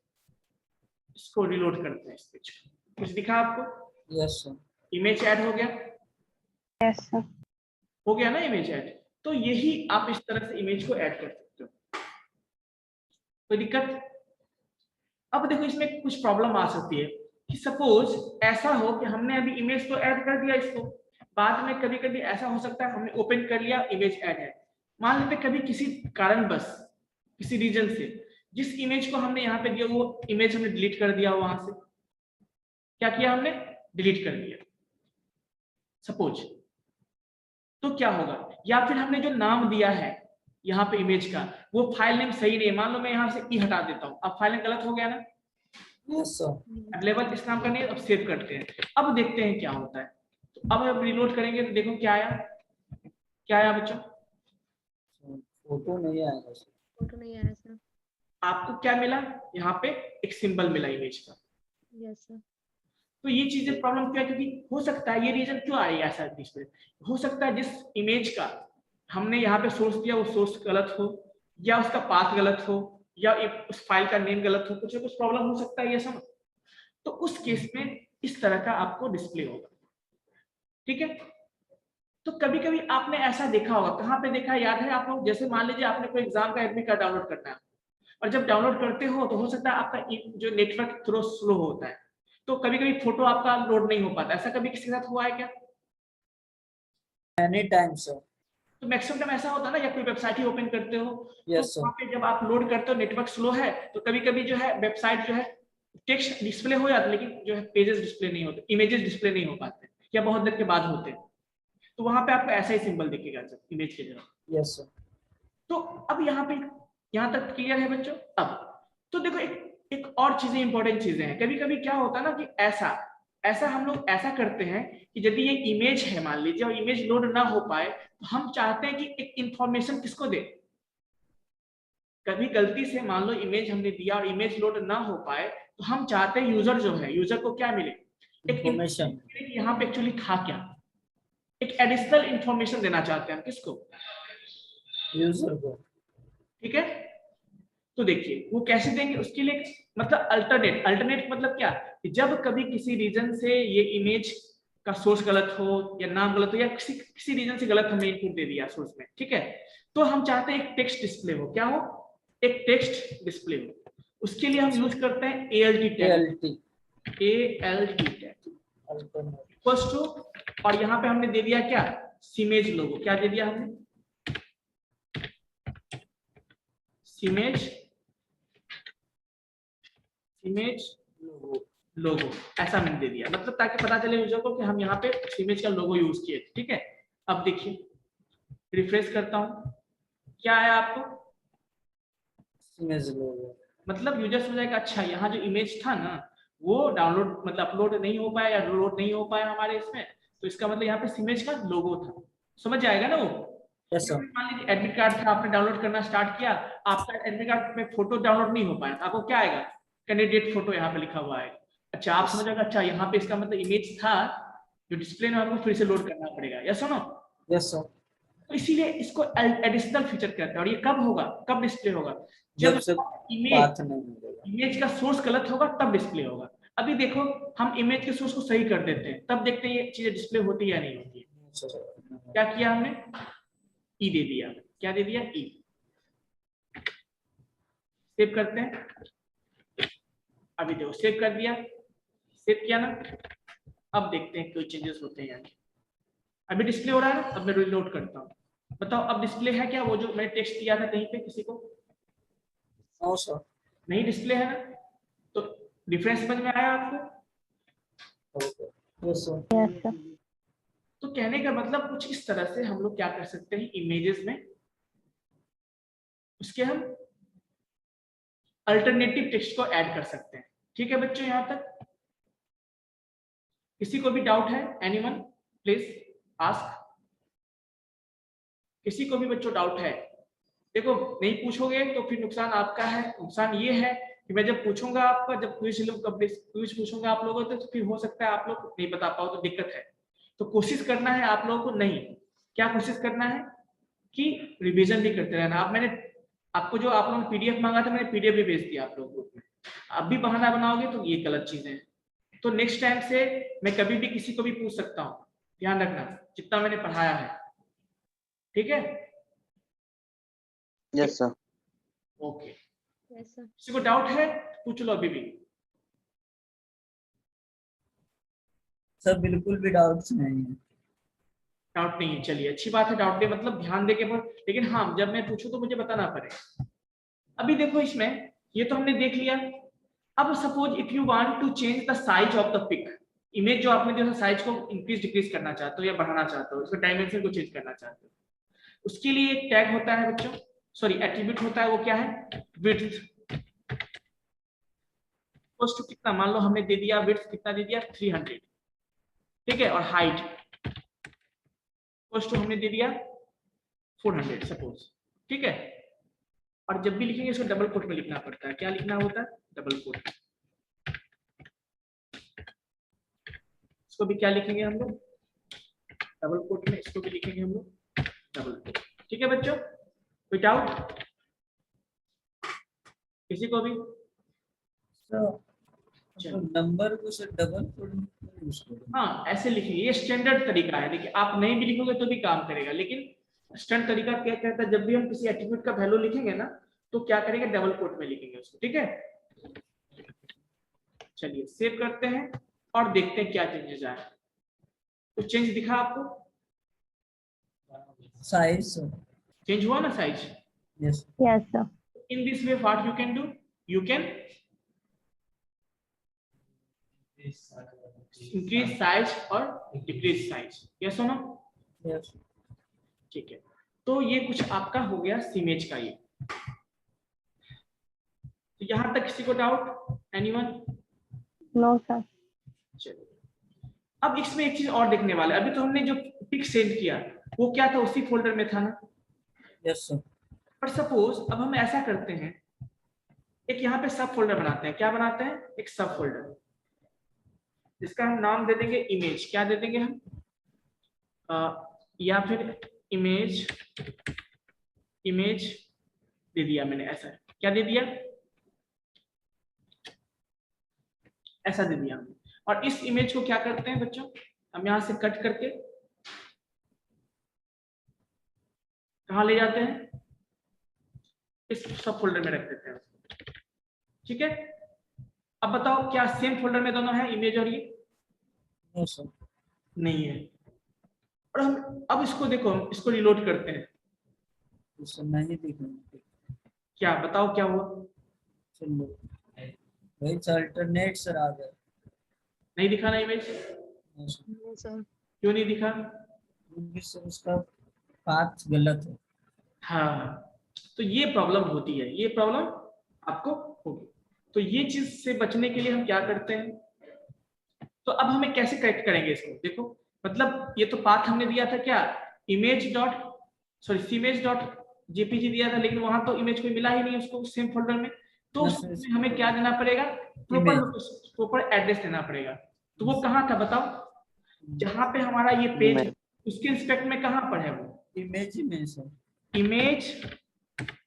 इसको रिलोड करते हैं। इस पेज कुछ दिखा आपको? Yes sir. इमेज ऐड हो गया, यस सर। हो गया ना इमेज ऐड। तो यही आप इस तरह से इमेज को ऐड कर सकते हो, कोई दिक्कत? अब देखो इसमें कुछ प्रॉब्लम आ सकती है कि सपोज ऐसा हो कि हमने अभी इमेज तो ऐड कर दिया, इसको बाद में कभी कभी ऐसा हो सकता है हमने ओपन कर लिया, इमेज ऐड है, मान लेते कभी किसी कारणवश किसी रीजन से जिस इमेज को हमने यहाँ पे दिया वो इमेज हमने डिलीट कर दिया, वहां से क्या किया हमने, डिलीट कर दिया सपोज, तो क्या होगा? या फिर हमने जो नाम दिया है यहाँ पे इमेज का वो फाइल नेम सही नहीं है, मान लो मैं यहाँ से ई हटा देता हूँ, अब फाइल नेम गलत हो गया ना, यस सर। अवेलेबल इस नाम का नहीं। अब सेव करते हैं, अब देखते हैं क्या होता है। तो अब हम रिलोड करेंगे तो देखो क्या आया, क्या आया बच्चों? फोटो नहीं आएगा सर। फोटो नहीं आया सर। आपको क्या मिला? यहाँ पे एक सिंबल मिला इमेज का। Yes sir. तो ये चीजें प्रॉब्लम क्यों है? क्योंकि हो सकता है ये रीजन क्यों आ रही है ऐसा डिस्प्ले, हो सकता है जिस इमेज का हमने यहाँ पे सोर्स दिया वो सोर्स गलत हो, या उसका पाथ गलत हो, या उस फाइल का नेम गलत हो, कुछ ना कुछ प्रॉब्लम हो सकता है ये समझ। तो उस केस में इस तरह का आपको डिस्प्ले होगा, ठीक है। तो कभी कभी आपने ऐसा देखा होगा, कहाँ पे देखा है याद है आप लोग? जैसे मान लीजिए आपने कोई एग्जाम का एडमिट कार्ड डाउनलोड करना है, और जब डाउनलोड करते हो तो हो सकता है आपका जो नेटवर्क थोड़ा स्लो होता है, तो कभी कभी फोटो आपका लोड नहीं हो पाता। ऐसा कभी किसी के साथ हुआ है क्या? Any time sir. तो मैक्सिमम टाइम ऐसा होता है ना, या कोई वेबसाइट ही ओपन करते हो यस तो सर। वहाँ पे जब आप लोड करते हो नेटवर्क स्लो है, तो कभी कभी जो है वेबसाइट जो है टेक्स्ट डिस्प्ले हो जाता है, लेकिन जो है पेजेस डिस्प्ले नहीं होते, इमेजेस डिस्प्ले नहीं हो पाते, या बहुत देर के बाद होते हैं। तो वहां पे आपको ऐसा ही सिंबल दिखेगा इमेज के जगह। Yes sir. तो अब यहाँ पे, यहाँ तक क्लियर है बच्चों? अब तो देखो एक और चीजें, इंपॉर्टेंट चीजें हैं। कभी कभी क्या होता है ना कि ऐसा हम लोग ऐसा करते हैं कि यदि ये इमेज है मान लीजिए और इमेज लोड ना हो पाए, तो हम चाहते हैं कि एक इंफॉर्मेशन किसको दे। कभी गलती से मान लो इमेज हमने दिया और इमेज लोड ना हो पाए, तो हम चाहते हैं यूजर जो है, यूजर को क्या मिले, एक इंफॉर्मेशन। यहाँ पे एक्चुअली था क्या, एक एडिशनल इंफॉर्मेशन देना चाहते हैं हम, किसको, यूजर को। ठीक है। तो देखिए वो कैसे देंगे, उसके लिए मतलब अल्टरनेट मतलब क्या, कि जब कभी किसी रीजन से ये इमेज का सोर्स गलत हो या नाम गलत हो, या किसी रीजन से गलत हमने इनपुट दे दिया सोर्स में, ठीक है, तो हम चाहते हैं एक टेक्स्ट डिस्प्ले हो, क्या हो, एक टेक्स्ट डिस्प्ले हो। उसके लिए हम यूज करते हैं ALT tag, ALT tag equals to, और यहाँ पे हमने दे दिया क्या, सिमेज लोगो। क्या दे दिया हमने, सिमेज लोगो, ऐसा मैंने दे दिया, मतलब ताकि पता चले यूजर को कि हम यहाँ पे इमेज का लोगो यूज किए, ठीक है। अब देखिए रिफ्रेश करता हूँ, क्या आया आपको, इमेज लोगो। मतलब यूजर समझेगा अच्छा यहाँ जो इमेज था ना वो डाउनलोड मतलब अपलोड नहीं हो पाया या लोड नहीं हो पाया हमारे इसमें, तो इसका मतलब यहाँ पे इमेज का लोगो था। समझ जाएगा ना वो। Yes sir. मान लीजिए एडमिट कार्ड था, आपने डाउनलोड करना स्टार्ट किया, आपका एडमिट कार्ड में फोटो डाउनलोड नहीं हो पाया, आपको क्या आएगा, कैंडिडेट फोटो यहाँ पे लिखा हुआ है। अच्छा आप समझ, अच्छा यहाँ पे इसका मतलब इमेज था जो डिस्प्ले में, आपको फिर से लोड करना पड़ेगा। यस सुनो। Yes sir. तो इसीलिए इसको एडिशनल फीचर कहते हैं। और ये कब होगा, कब डिस्प्ले होगा, जब से इमेज बात नहीं मिलेगा, इमेज का सोर्स गलत होगा तब डिस्प्ले होगा। अभी देखो हम इमेज के सोर्स को सही कर देते हैं, तब देखते हैं ये चीजें डिस्प्ले होती है या नहीं होती है। क्या किया हमने, ई दे दिया। क्या दे दिया, ई। सेव करते हैं। अभी देखो सेव कर दिया, सेव किया ना। अब देखते हैं कोई चेंजेस होते हैं या नहीं। अभी डिस्प्ले हो रहा है ना, अब मैं रीलोड करता हूँ। बताओ अब डिस्प्ले है क्या, वो जो मैंने टेक्स्ट दिया था कहीं पे किसी को, नो सर। नहीं डिस्प्ले है ना। तो डिफरेंस समझ में आया आपको। Yes sir. Yes, sir. तो कहने का मतलब कुछ इस तरह से हम लोग क्या कर सकते हैं, इमेजेस में उसके हम अल्टरनेटिव टेक्स्ट को ऐड कर सकते हैं। ठीक है बच्चों, यहां तक किसी को भी डाउट है, एनीवन प्लीज आस्क। किसी को भी बच्चों डाउट है, देखो नहीं पूछोगे तो फिर नुकसान आपका है। नुकसान ये है कि मैं जब पूछूंगा आपका, जब क्विज पूछूंगा आप लोगों तो फिर हो सकता है आप लोग नहीं बता पाओ, तो दिक्कत है। तो कोशिश करना है आप लोगों को, नहीं क्या कोशिश करना है कि रिवीजन भी करते रहना। अब मैंने आपको जो आप लोगों ने पीडीएफ मांगा था, मैंने पीडीएफ भी भेज दिया आप लोगों को। अब भी बहाना बनाओगे तो ये गलत चीजें हैं। तो नेक्स्ट टाइम से मैं कभी भी किसी को भी पूछ सकता हूँ, ध्यान रखना जितना मैंने पढ़ाया है। ठीक है, yes sir. Okay. Yes, sir. किसी को डाउट है पूछ लो अभी भी। सर बिल्कुल भी डाउट्स नहीं है। डाउट नहीं है, चलिए अच्छी बात है। डाउट दे मतलब ध्यान दे के पर, लेकिन हाँ जब मैं पूछूं तो मुझे बताना पड़ेगा। अभी देखो इसमें ये तो हमने देख लिया। अब suppose if you want to change the size of the pic, image जो आपने जो साइज को इंक्रीज डिक्रीज करना चाहते हो या बढ़ाना चाहते हो, इसका डायमेंशन को चेंज करना चाहते हो, उसके लिए एक टैग होता है बच्चों, सॉरी एट्रीब्यूट होता है, वो क्या है, विड्थ। कितना, मान लो हमने दे दिया विड्थ कितना दे दिया 300, ठीक है, और हाइट हमने दे दिया 400 सपोज, ठीक है। और जब भी लिखेंगे इसको डबल कोट में लिखना पड़ता है। क्या लिखना होता है, डबल कोट। इसको भी क्या लिखेंगे हम लोग, डबल कोट में। इसको भी लिखेंगे हम लोग डबल कोट। ठीक है बच्चों, कोई डाउट किसी को भी। तो नंबर को सर डबल कोड, हाँ ऐसे लिखिए, ये स्टैंडर्ड तरीका है। देखिए आप नहीं भी लिखोगे तो भी काम करेगा, लेकिन स्टैंडर्ड तरीका क्या कहता है, जब भी हम किसी एट्रीब्यूट का वैल्यू लिखेंगे ना तो क्या करेंगे, डबल कोट में लिखेंगे उसको। ठीक है, चलिए सेव करते हैं और देखते हैं क्या चेंजेस आए। कुछ चेंज दिखा आपको, साइज। चेंज हुआ ना size. Yes. Yes, sir. In this way what you can do, you can increase size और डिक्रीज साइज। यस और नो। यस। ठीक है, तो ये कुछ आपका हो गया इमेज का। ये तो यहां तक किसी को डाउट, एनीवन। No, sir. चलिए अब इसमें एक चीज और देखने वाला है। अभी तो हमने जो पिक सेंड किया वो क्या था, उसी फोल्डर में था ना। Yes sir. पर सपोज अब हम ऐसा करते हैं, एक यहाँ पे सब फोल्डर बनाते हैं। क्या बनाते हैं, एक सब फोल्डर, जिसका हम नाम दे देंगे इमेज। क्या दे देंगे हम, या फिर इमेज दे दिया मैंने। ऐसा क्या दे दिया, ऐसा दे दिया। और इस इमेज को क्या करते हैं बच्चों, हम यहां से कट करके कहां ले जाते हैं, इस सब फोल्डर में रख देते हैं। ठीक है, अब बताओ क्या सेम फोल्डर में दोनों है, इमेज और ये? No sir. नहीं है। और हम अब इसको देखो, हम इसको रिलोड करते हैं, सर नहीं दिख रहा। क्या बताओ क्या हुआ, चलो वही अल्टरनेट सर आ गया। नहीं दिखा ना image, no sir. No, sir. क्यों नहीं दिखा? क्योंकि सर उसका पाथ गलत है। हाँ, तो ये प्रॉब्लम होती है, ये प्रॉब्लम आपको होगी। तो ये चीज से बचने के लिए हम क्या करते हैं, तो अब हमें कैसे करेक्ट करेंगे इसको, देखो मतलब ये तो पाथ हमने दिया था क्या, इमेज डॉट सॉरी सीमेज डॉट जेपीजी दिया था, लेकिन वहां तो इमेज कोई मिला ही नहीं उसको सेम फोल्डर में, तो Yes, उसमें yes. हमें क्या देना पड़ेगा, प्रॉपर एड्रेस देना पड़ेगा। तो वो कहाँ था बताओ, जहां पे हमारा ये पेज है उसके रिस्पेक्ट में कहाँ पर है वो, इमेज में sir image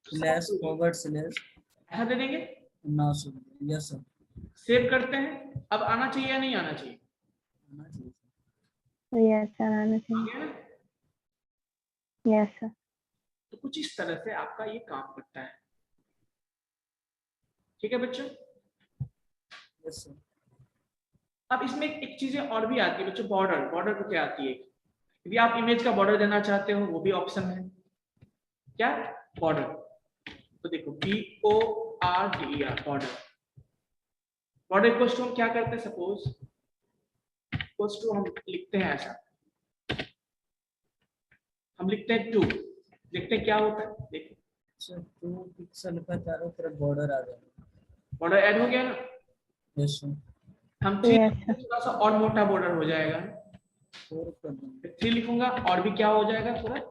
slash forward slash ऐसा दे देंगे, ना सर। Yes sir. सेव करते हैं। अब आना चाहिए या नहीं आना चाहिए, आना चाहिए सर। Yes, sir. आना आ चाहिए. गया ना? Yes, sir. तो कुछ इस तरह से आपका ये काम करता है, ठीक है बच्चों। Yes sir. अब इसमें एक चीजें और भी आती है बच्चों, बॉर्डर, बॉर्डर को क्या आती है, यदि आप इमेज का बॉर्डर देना चाहते हो वो भी ऑप्शन है, क्या बॉर्डर, तो देखो BORDER border, border equal to हम क्या करते हैं, सपोज इक्वल टू हम लिखते हैं ऐसा, हम लिखते हैं 2, देखते हैं क्या होता है, देखो सर 2 पिक्सल का चारों तरफ बॉर्डर आ जाएगा। बॉर्डर ऐड हो गया ना, यस सर। हम Yes, 3 थोड़ा सा और मोटा बॉर्डर हो जाएगा, 4 कर देंगे। 3 लिखूंगा और भी क्या हो जाएगा, थोड़ा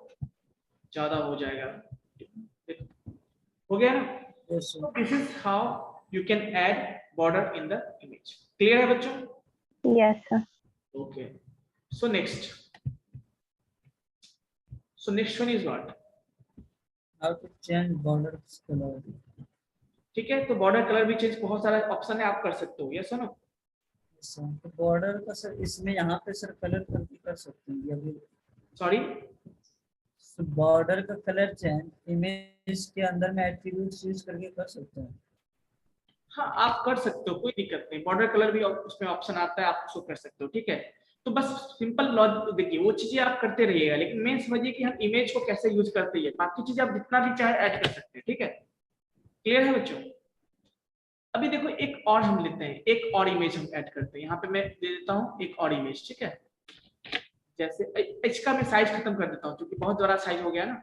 ज्यादा हो जाएगा, देखो हो गया ना। Yes sir. This is how you can add border in the image, clear है बच्चों, yes, sir. Okay. So next, so next one is what, how to change border colour. ठीक है, तो बॉर्डर कलर भी चेंज, बहुत सारा option है आप कर सकते हो, यस नो, सर तो बॉर्डर का सर इसमें यहाँ पे सर कलर करके कर सकते हैं या फिर सॉरी बॉर्डर का कलर चेंज इमेज के अंदर में एट्रीब्यूट्स यूज करके कर सकते हैं। हाँ आप कर सकते हो, कोई दिक्कत नहीं, बॉर्डर कलर भी उसमें ऑप्शन आता है, आप उसको कर सकते हो, ठीक है। तो बस सिंपल लॉजिक देखिए, वो चीजें आप करते रहिएगा, लेकिन मेन समझिए कि हम इमेज को कैसे यूज करते हैं, बाकी चीजें आप जितना भी चाहे ऐड कर सकते हैं, ठीक है, क्लियर है बच्चों। अभी देखो एक और हम लेते हैं, एक और इमेज हम ऐड करते हैं, यहाँ पे मैं दे देता हूँ एक और इमेज, ठीक है, जैसे इसका मैं साइज खत्म कर देता हूँ क्योंकि बहुत बड़ा साइज हो गया ना,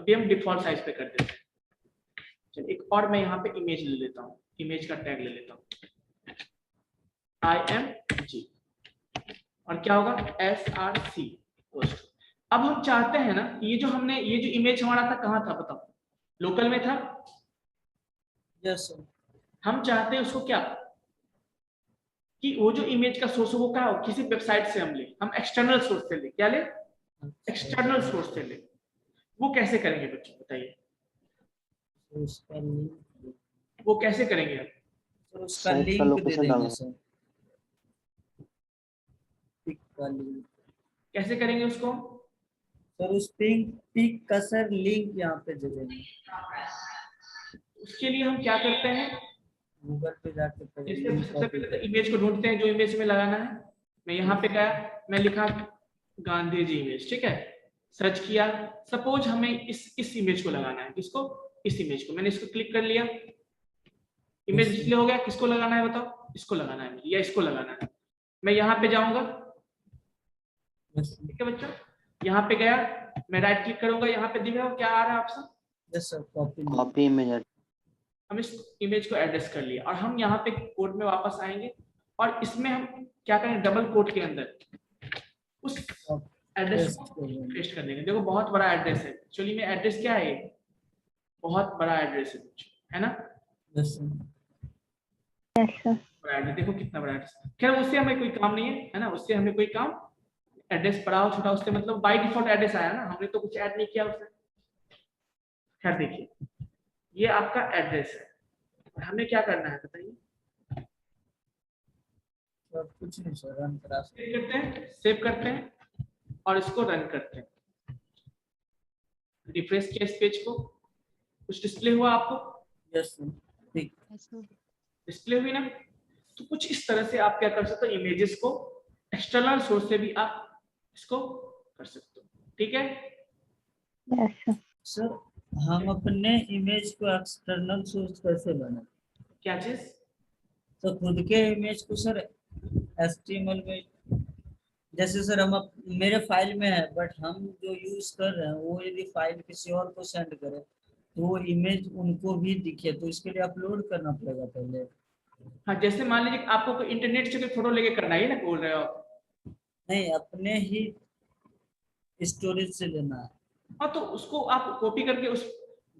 अभी हम डिफॉल्ट साइज पे कर देते हैं। चलिए एक और मैं यहाँ पे इमेज ले लेता हूँ, इमेज का टैग ले लेता हूँ IMG, और क्या होगा SRC। अब हम चाहते हैं ना, ये जो हमने ये जो इमेज हमारा था कहाँ था बताओ, लोकल में था, यस सर। हम चाहते हैं उसको क्या, कि वो जो इमेज का सोर्स है वो क्या हो, किसी वेबसाइट से हम ले, हम एक्सटर्नल सोर्स से ले, क्या ले, एक्सटर्नल सोर्स से ले, वो कैसे करेंगे बच्चों बताइए, उसका लिंक, वो कैसे करेंगे आप, तो उसका लिंक दे देंगे सर। पिक का लिंक कैसे करेंगे उसको, सर, उस पिक का सर लिंक यहाँ पे दे देंगे। उसके लिए हम क्या करते हैं, गूगल पे जाके जैसे सबसे पहले तो इमेज को ढूंढते हैं जो इमेज में लगाना है, मैं यहाँ पे गया, मैं लिखा गांधी जी इमेज, ठीक है, सर्च किया, सपोज हमें इस इमेज को लगाना है, किसको, इस इमेज को, मैंने इसको क्लिक कर लिया, इमेज डिस्प्ले हो गया, किसको लगाना है बताओ, इसको लगाना है या इसको लगाना है, मैं यहाँ पे जाऊंगा, ठीक है बच्चों, यहाँ पे गया, मैं राइट क्लिक करूंगा, यहाँ पे दिख रहा है क्या आ रहा है option, yes sir, copy image. हम इस इमेज को एड्रेस कर लिया, और हम यहाँ पे कोड में वापस आएंगे, और इसमें हम क्या करेंगे, डबल कोड के अंदर उस एड्रेस को पेस्ट कर देंगे। देखो बहुत बड़ा एड्रेस है, एक्चुअली में एड्रेस क्या है, बहुत बड़ा एड्रेस है ना, यस सर। Yes, sir. बड़ा एड्रेस, देखो कितना बड़ा एड्रेस, खैर उससे हमें कोई काम नहीं है ना, उससे हमें कोई काम, एड्रेस बड़ा हो छोटा उससे मतलब बाय डिफॉल्ट एड्रेस आया ना, हमने तो कुछ ऐड नहीं किया उसमें। खैर देखिए ये आपका एड्रेस है, और हमें क्या करना है बताइए, कुछ नहीं सर, रन करा सेव करते हैं और इसको रन करते हैं, रिफ्रेश किया इस पेज को, कुछ डिस्प्ले हुआ आपको, यस सर, ठीक। डिस्प्ले हुई ना, तो कुछ इस तरह से आप क्या कर सकते हो, इमेजेस को एक्सटर्नल सोर्स से भी आप इसको कर सकते हो, ठीक है। Yes, sir. सर हम अपने इमेज को एक्सटर्नल सोर्स कैसे बनाए, क्या चीज, तो खुद के इमेज को सर HTML में, जैसे सर हम मेरे फाइल में है, बट हम जो यूज कर रहे हैं वो यदि फाइल किसी और को सेंड करें तो वो इमेज उनको भी दिखे, तो इसके लिए अपलोड करना पड़ेगा पहले। हाँ, जैसे मान लीजिए आपको कोई इंटरनेट से कोई फोटो लेके करना है ना, बोल रहे हो आप? नहीं, अपने ही स्टोरेज से लेना है। हाँ, तो उसको आप कॉपी करके उस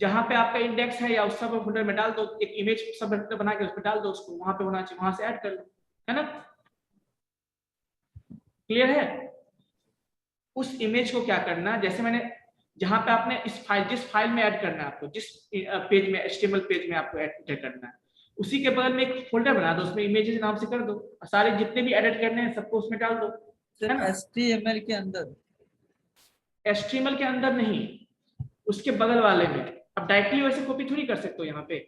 जहाँ पे आपका इंडेक्स है या उस सब फोल्डर में डाल दो, एक इमेज सब बना के उस पर डाल दो, उसको वहां पे होना चाहिए, वहां से ऐड कर लो, है ना? क्लियर है? उस इमेज को क्या करना, जैसे मैंने जहां पे आपने इस फाइल, जिस फाइल में ऐड करना है आपको, जिस पेज में, HTML पेज में आपको ऐड करना है, उसी के बगल में एक फोल्डर बना दो, उसमें इमेजेस नाम से कर दो, सारे जितने भी एडिट करने हैं सबको उसमें डाल दो, है ना? HTML के अंदर? HTML के अंदर नहीं, उसके बगल वाले में। अब डायरेक्टली वैसे कॉपी थोड़ी कर सकते हो यहाँ पे,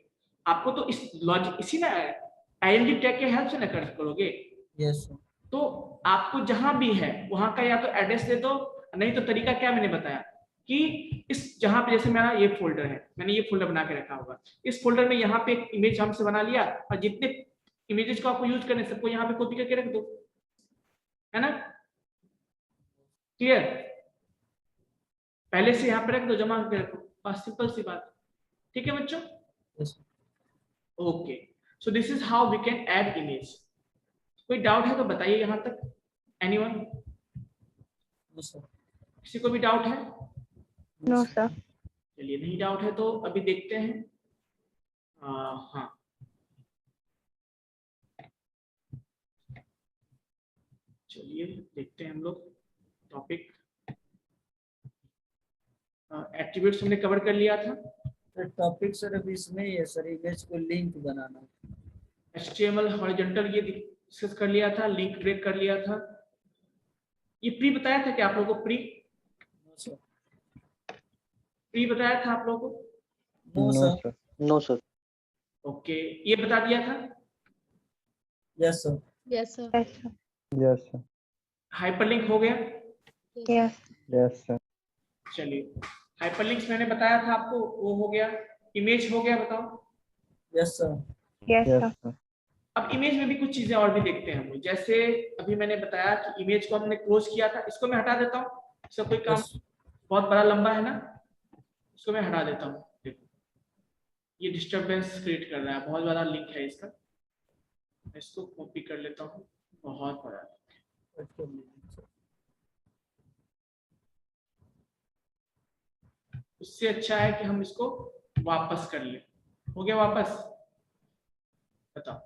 आपको तो इस लॉजिक, इसी ना IMG टैग के हेल्प से ना करोगे। यस। तो आपको जहां भी है वहां का या तो एड्रेस दे दो, नहीं तो तरीका क्या मैंने बताया कि इस जहां पे, जैसे मेरा ये फोल्डर है, मैंने ये फोल्डर बना के रखा होगा, इस फोल्डर में यहाँ पे एक इमेज हमसे बना लिया, और जितने इमेजेस को आपको यूज करने सबको यहाँ पे कॉपी करके रख दो, है ना? क्लियर? पहले से यहाँ पे रख दो, जमा करके रखो, बस सिंपल सी बात। ठीक है बच्चों? Okay, so this is how we can add image. कोई डाउट है तो बताइए यहाँ तक, एनीवन? किसी को भी डाउट है? No sir. चलिए, नहीं डाउट है तो अभी देखते हैं। हाँ, चलिए देखते हैं हम लोग टॉपिक। एट्रीब्यूट्स हमने कवर कर लिया था। टॉपिक सर अभी इसमें ही है सर, इमेज को लिंक बनाना। HTML हॉरिजॉन्टल ये डिस्कस कर लिया था, लिंक ब्रेक कर लिया था। ये प्री बताया था क्या आप लोगों को? प्री बताया था आप लोगों को? No sir. No sir. Okay, ये बता दिया था? Yes sir. Yes, sir. Yes sir. Yes sir. Hyperlink हो गया? यस। Yes sir. चलिए, हाइपरलिंक्स मैंने बताया था आपको, वो हो गया। इमेज हो गया, बताओ? Yes sir. Yes yes sir. Sir. अब इमेज में भी कुछ चीजें और भी देखते हैं हम लोग। जैसे अभी मैंने बताया कि इमेज को हमने क्लोज किया था, इसको मैं हटा देता हूँ, इसका कोई काम बहुत बड़ा लंबा है ना, इसको मैं हटा देता हूँ। देखो, ये डिस्टरबेंस क्रिएट कर रहा है, बहुत बड़ा लिंक है इसका, मैं इसको कॉपी कर लेता हूँ, बहुत बड़ा। उससे अच्छा है कि हम इसको वापस कर ले। हो गया वापस? बताओ,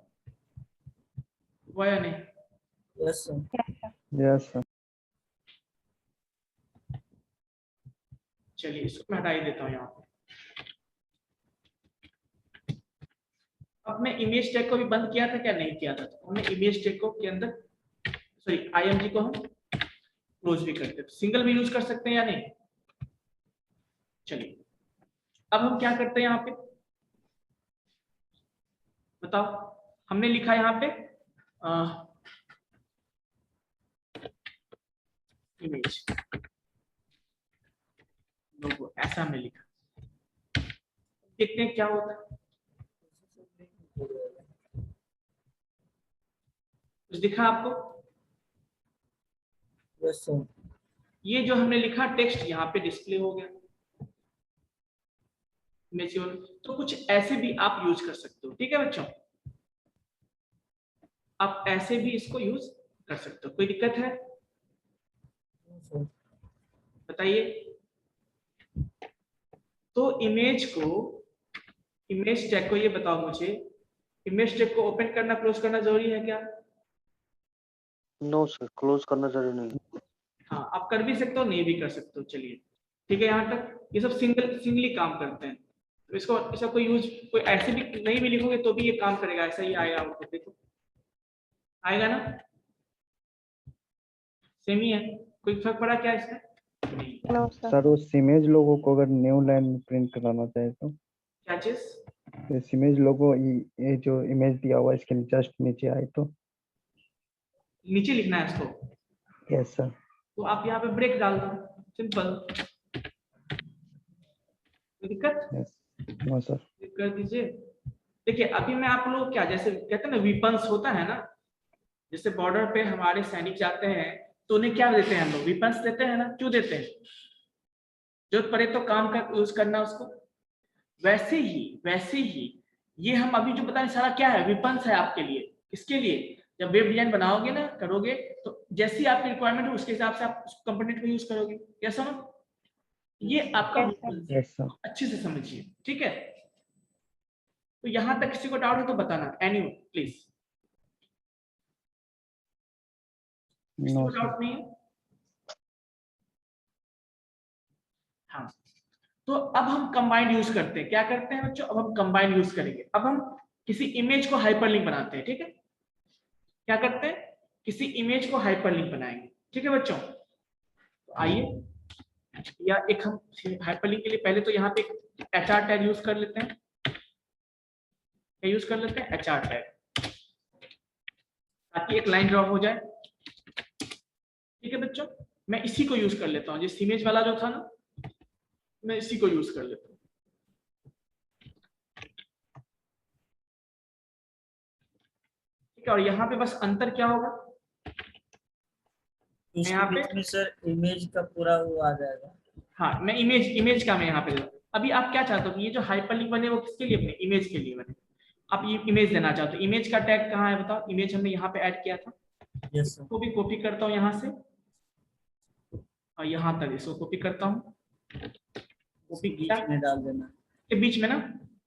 हुआ या नहीं? Yes sir. Yes sir. चलिए, इसको मैं हटा ही देता हूँ यहाँ पे। अब मैं इमेज टैग को भी बंद किया था क्या? नहीं किया था। तो हमने इमेज टैग को के अंदर, सॉरी, IMG को हम क्लोज भी करते हैं, सिंगल भी यूज कर सकते हैं या नहीं? चलिए, अब हम क्या करते हैं यहाँ पे, बताओ? हमने लिखा यहाँ पे इमेज लोगो, ऐसा हमने लिखा। देखते हैं क्या होता है। कुछ दिखा आपको? Yes sir. ये जो हमने लिखा टेक्स्ट यहाँ पे डिस्प्ले हो गया। तो कुछ ऐसे भी आप यूज कर सकते हो, ठीक है बच्चों? आप ऐसे भी इसको यूज कर सकते हो, कोई दिक्कत है? बताइए। तो इमेज टैग को ये बताओ मुझे, इमेज टैग को ओपन करना क्लोज करना जरूरी है क्या? नो सर, क्लोज करना जरूरी नहीं। हाँ, आप कर भी सकते हो, नहीं भी कर सकते हो। चलिए, ठीक है, यहाँ तक ये सब सिंगली काम करते हैं। तो इसका कोई यूज, कोई ऐसे भी नहीं भी लिखोगे तो भी ये काम करेगा, ऐसा ही आएगा आउटपुट। देखो, आएगा ना? सेम ही है, कोई फर्क पड़ा क्या इसमें? नहीं। No sir. सर उस इमेज लोगो को अगर न्यू लाइन में प्रिंट कराना चाहे तो? क्या चीज? इस इमेज लोगो, ये जो इमेज दिया हुआ है इसके जस्ट नीचे आए तो? नीचे लिखना है इसको? Yes sir. तो आप यहाँ पे ब्रेक डाल दो, सिंपल। दिक्कत? यस। No sir. कर दीजिए। देखिए, अभी मैं आप लोग क्या, जैसे कहते हैं ना विपन्स होता है ना, जैसे बॉर्डर पे हमारे सैनिक जाते हैं तो उन्हें क्या देते हैं हम लोग? विपन्स देते हैं ना। क्यों देते हैं? जरूरत पड़े तो काम कर यूज करना उसको। वैसे ही ये हम अभी जो बताएं सारा क्या है, विपन्स है आपके लिए। किसके लिए? जब वेब डिजाइन बनाओगे ना, करोगे, तो जैसी आपकी रिक्वायरमेंट है उसके हिसाब से आप उसको कंपोनेंट को यूज करोगे। क्या समझ? ये आपका Yes, sir. weapons है। Yes sir. अच्छे से समझिए, ठीक है? तो यहां तक किसी को डाउट है तो बताना, एनीवन प्लीज। किसी नो को सर। डाउट नहीं है? हाँ, तो अब हम कंबाइंड यूज करते हैं। क्या करते हैं बच्चों? अब हम कंबाइंड यूज करेंगे। अब हम किसी इमेज को हाइपरलिंक बनाते हैं, ठीक है? क्या करते हैं? किसी इमेज को हाइपरलिंक बनाएंगे, ठीक है बच्चों? तो आइए, या एक हम हाइपरलिंक के लिए पहले तो यहाँ पे HR टैग यूज कर लेते हैं। क्या यूज कर लेते हैं? HR टैग, ताकि एक लाइन ड्रॉ हो जाए। ठीक है बच्चों, मैं इसी को यूज कर लेता हूँ, जिस इमेज वाला जो था ना, मैं इसी को यूज कर लेता हूँ। ठीक है, और यहाँ पे बस अंतर क्या होगा? इसके यहाँ पे बीच में सर इमेज का पूरा वो आ जाएगा। हाँ, मैं इमेज का मैं यहाँ पे अभी आप क्या चाहते हो कि ये जो हाइपरलिंक बने वो किसके लिए बने? इमेज के लिए बने। आप ये इमेज देना चाहते हो, इमेज का टैग कहाँ है बताओ? इमेज हमने यहाँ पे ऐड किया था। Yes sir. इसको भी कॉपी करता हूँ यहाँ से और यहाँ तक इसको कॉपी करता हूँ। कॉपी किया, बीच में डाल देना। के बीच में ना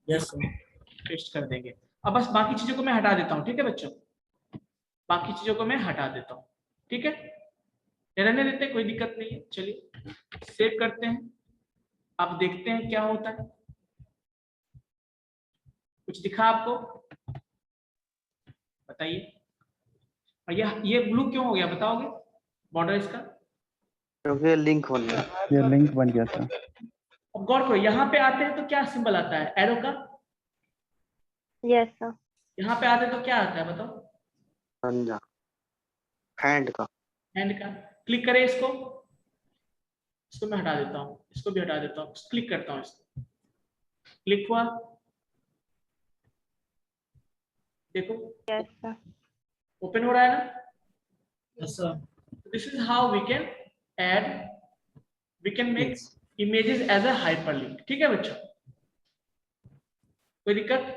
यस सर। पेस्ट कर देंगे। अब बस बाकी चीजों को मैं हटा देता हूँ, ठीक है बच्चों? बाकी चीजों को मैं हटा देता हूँ, ठीक है? रहने देते हैं, कोई दिक्कत नहीं है। चलिए सेव करते हैं, अब देखते हैं क्या होता है। कुछ दिखा आपको? बताइए। और ये ब्लू क्यों हो गया बताओगे? बॉर्डर इसका क्योंकि लिंक बन गया। ये लिंक बन गया था। अब गौर करो, यहाँ पे आते हैं तो क्या सिंबल आता है? एरो का। Yes, sir. यहाँ पे आते हैं तो क्या आता है बताओ? पंजा, हैंड का। हैंड का। क्लिक करें इसको, इसको मैं हटा देता हूँ, इसको भी हटा देता हूँ, क्लिक करता हूँ इसको। क्लिक हुआ, देखो Yes, sir. ओपन हो रहा है ना? Yes sir. This is how we can add, we can make images as a hyperlink. ठीक है बच्चों, कोई दिक्कत?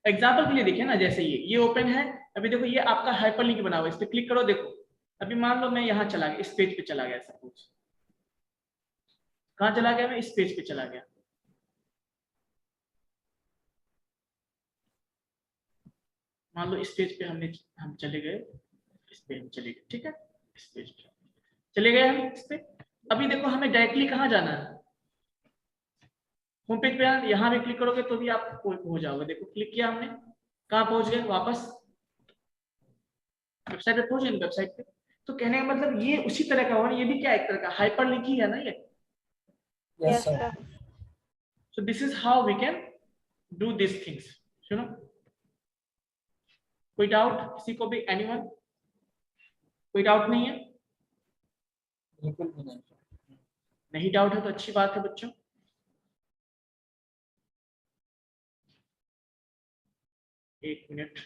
एग्जाम्पल के लिए देखिए ना, जैसे ये ओपन है, अभी देखो ये आपका हाइपरलिंक बना हुआ है, इस पे क्लिक करो, देखो अभी मान लो मैं यहाँ चला गया, इस पेज पे चला गया, सपोज कहाँ चला गया? मैं इस पेज पे चला गया। मान लो इस पेज पे हम चले गए, इस पे हम चले गए, ठीक है? इस पेज पे चले गए हम, इस पे। अभी देखो हमें डायरेक्टली कहाँ जाना है? होम पेज पे यहाँ पे क्लिक करोगे तो भी आप हो जाओगे। देखो क्लिक किया हमने, कहाँ पहुंच गए? वापस वेबसाइट पे पहुंच गए, वेबसाइट पे। तो कहने का मतलब ये उसी तरह का होगा, ये भी क्या एक तरह का हाइपरलिंक ही है ना ये। Yes Yes, sir. sir. So this is how we can do these things. सुनो, कोई डाउट किसी को भी? एनीवन? कोई डाउट नहीं है? बिल्कुल भी नहीं। नहीं डाउट है तो अच्छी बात है बच्चों। एक मिनट,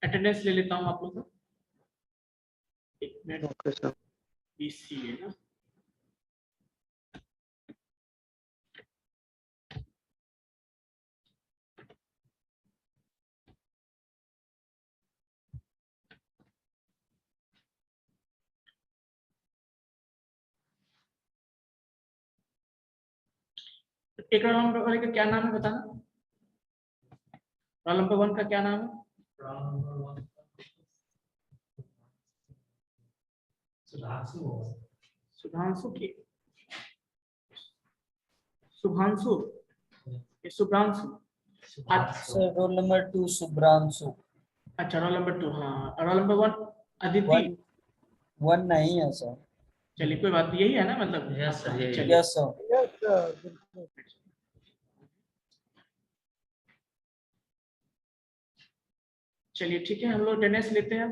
अटेंडेंस ले लेता हूं आप लोग का। एक मिनट, ओके सर। BC है ना? एक रोल नंबर वाले का क्या नाम है बताना? रोल नंबर 1 का क्या नाम है? सुधांशु की, शुभांशु, ये Shubhranshu. Sir roll number 2 Shubhranshu. अच्छा रोल नंबर 2, हाँ। Roll number 1 Aditi. 1 नहीं है सर। चलिए कोई बात नहीं, यही है ना मतलब? Yes, sir, यही है। चलिए यस सर। यस सर, बिल्कुल। चलिए ठीक है, हम लोग अटेंडेंस लेते हैं।